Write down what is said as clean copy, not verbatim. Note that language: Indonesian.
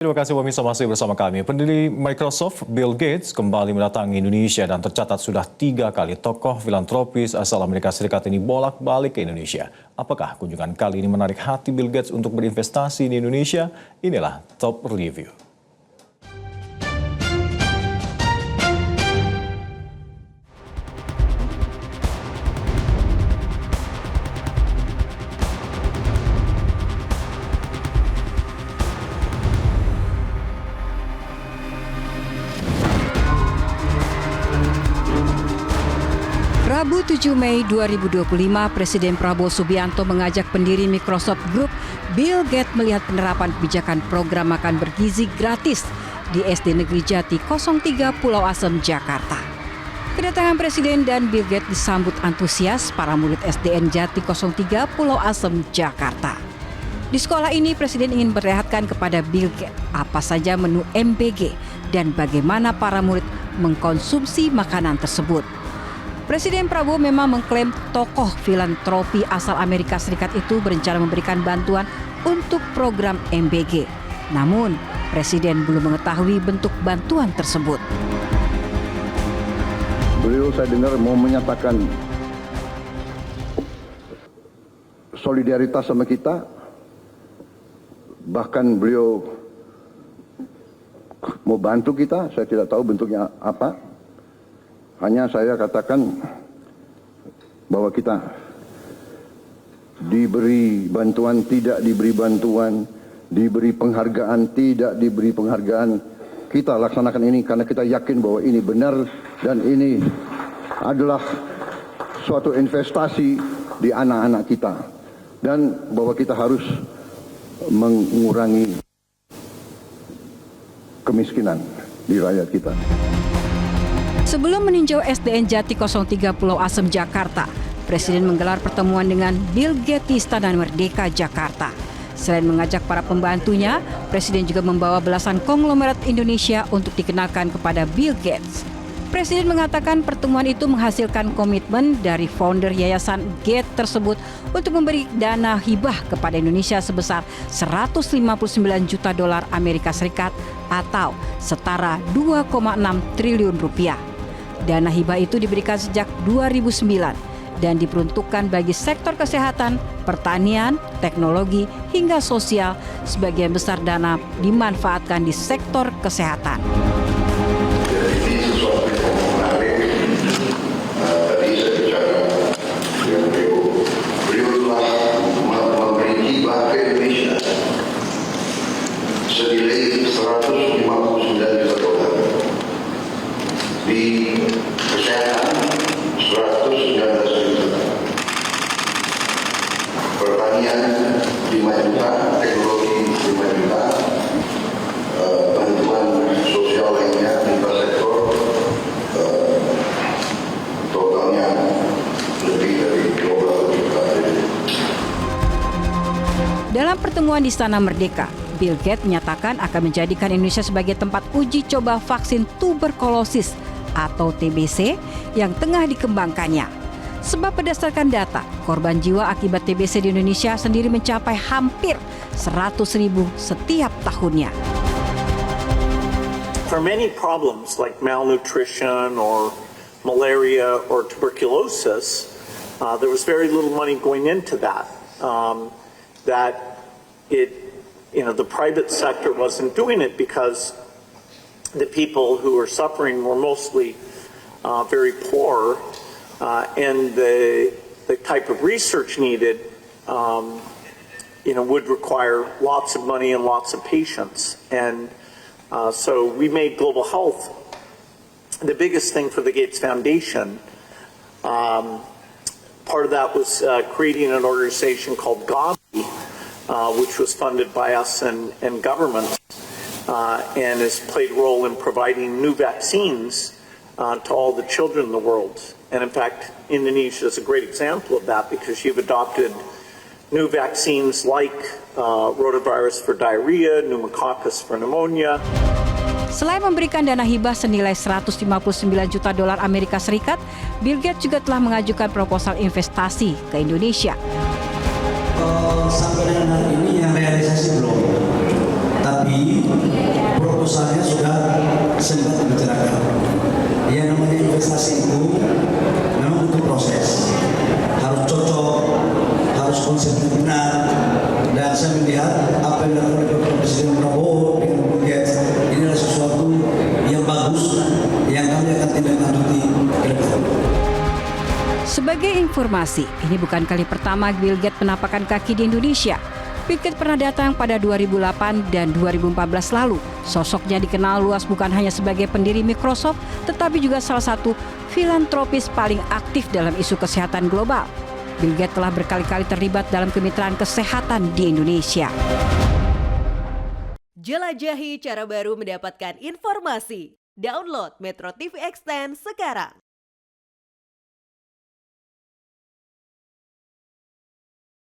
Terima kasih pemirsa masih bersama kami. Pendiri Microsoft, Bill Gates, kembali mendatangi Indonesia dan tercatat sudah 3 kali tokoh filantropis asal Amerika Serikat ini bolak-balik ke Indonesia. Apakah kunjungan kali ini menarik hati Bill Gates untuk berinvestasi di Indonesia? Inilah Top Review. Rabu 7 Mei 2025, Presiden Prabowo Subianto mengajak pendiri Microsoft Group, Bill Gates, melihat penerapan kebijakan program makan bergizi gratis di SD Negeri Jati 03 Pulau Asem, Jakarta. Kedatangan Presiden dan Bill Gates disambut antusias para murid SDN Jati 03 Pulau Asem, Jakarta. Di sekolah ini, Presiden ingin memperlihatkan kepada Bill Gates apa saja menu MBG dan bagaimana para murid mengkonsumsi makanan tersebut. Presiden Prabowo memang mengklaim tokoh filantropi asal Amerika Serikat itu berencana memberikan bantuan untuk program MBG. Namun, Presiden belum mengetahui bentuk bantuan tersebut. Beliau saya dengar mau menyatakan solidaritas sama kita. Bahkan beliau mau bantu kita, saya tidak tahu bentuknya apa. Hanya saya katakan bahwa kita diberi bantuan, tidak diberi bantuan, diberi penghargaan, tidak diberi penghargaan. Kita laksanakan ini karena kita yakin bahwa ini benar dan ini adalah suatu investasi di anak-anak kita. Dan bahwa kita harus mengurangi kemiskinan di rakyat kita. Sebelum meninjau SDN Jati 03 Pulau Asem, Jakarta, Presiden menggelar pertemuan dengan Bill Gates di Istana Merdeka, Jakarta. Selain mengajak para pembantunya, Presiden juga membawa belasan konglomerat Indonesia untuk dikenalkan kepada Bill Gates. Presiden mengatakan pertemuan itu menghasilkan komitmen dari founder Yayasan Gates tersebut untuk memberi dana hibah kepada Indonesia sebesar 159 juta dolar Amerika Serikat atau setara 2,6 triliun rupiah. Dana hibah itu diberikan sejak 2009 dan diperuntukkan bagi sektor kesehatan, pertanian, teknologi, hingga sosial. Sebagian besar dana dimanfaatkan di sektor kesehatan. Jadi ini sesuatu yang menarik. Tadi saya bicara dengan beliau telah memberi hibah ke Indonesia senilai 159 juta dolar. Di kesehatan 119 juta, pertanian 5 juta, teknologi 5 juta, bantuan sosial lainnya lintas sektor totalnya lebih dari 12 juta. Dalam pertemuan di Istana Merdeka, Bill Gates menyatakan akan menjadikan Indonesia sebagai tempat uji coba vaksin tuberkulosis atau TBC yang tengah dikembangkannya. Sebab berdasarkan data, korban jiwa akibat TBC di Indonesia sendiri mencapai hampir 100.000 setiap tahunnya. For many problems like malnutrition or malaria or tuberculosis, there was very little money going into that. The private sector wasn't doing it because the people who were suffering were mostly very poor, and the type of research needed, would require lots of money and lots of patience. And so we made global health the biggest thing for the Gates Foundation. Part of that was creating an organization called Gavi, which was funded by us and government. And has played a role in providing new vaccines to all the children in the world. And in fact, Indonesia is a great example of that because you've adopted new vaccines like rotavirus for diarrhea, pneumococcus for pneumonia. Selain memberikan dana hibah senilai 159 juta dolar Amerika Serikat, Bill Gates juga telah mengajukan proposal investasi ke Indonesia. Sampai dengan hari ini yang realisasi belum. Tapi lihat apa yang dilakukan oleh Presiden Prabowo dengan Bill Gates ini adalah sesuatu yang bagus yang kami akan tindak lanjuti ke depan. Sebagai informasi, ini bukan kali pertama Bill Gates menapakkan kaki di Indonesia. Bill Gates pernah datang pada 2008 dan 2014 lalu. Sosoknya dikenal luas bukan hanya sebagai pendiri Microsoft, tetapi juga salah satu filantropis paling aktif dalam isu kesehatan global. Bill Gates telah berkali-kali terlibat dalam kemitraan kesehatan di Indonesia. Jelajahi cara baru mendapatkan informasi. Download Metro TV Extend sekarang.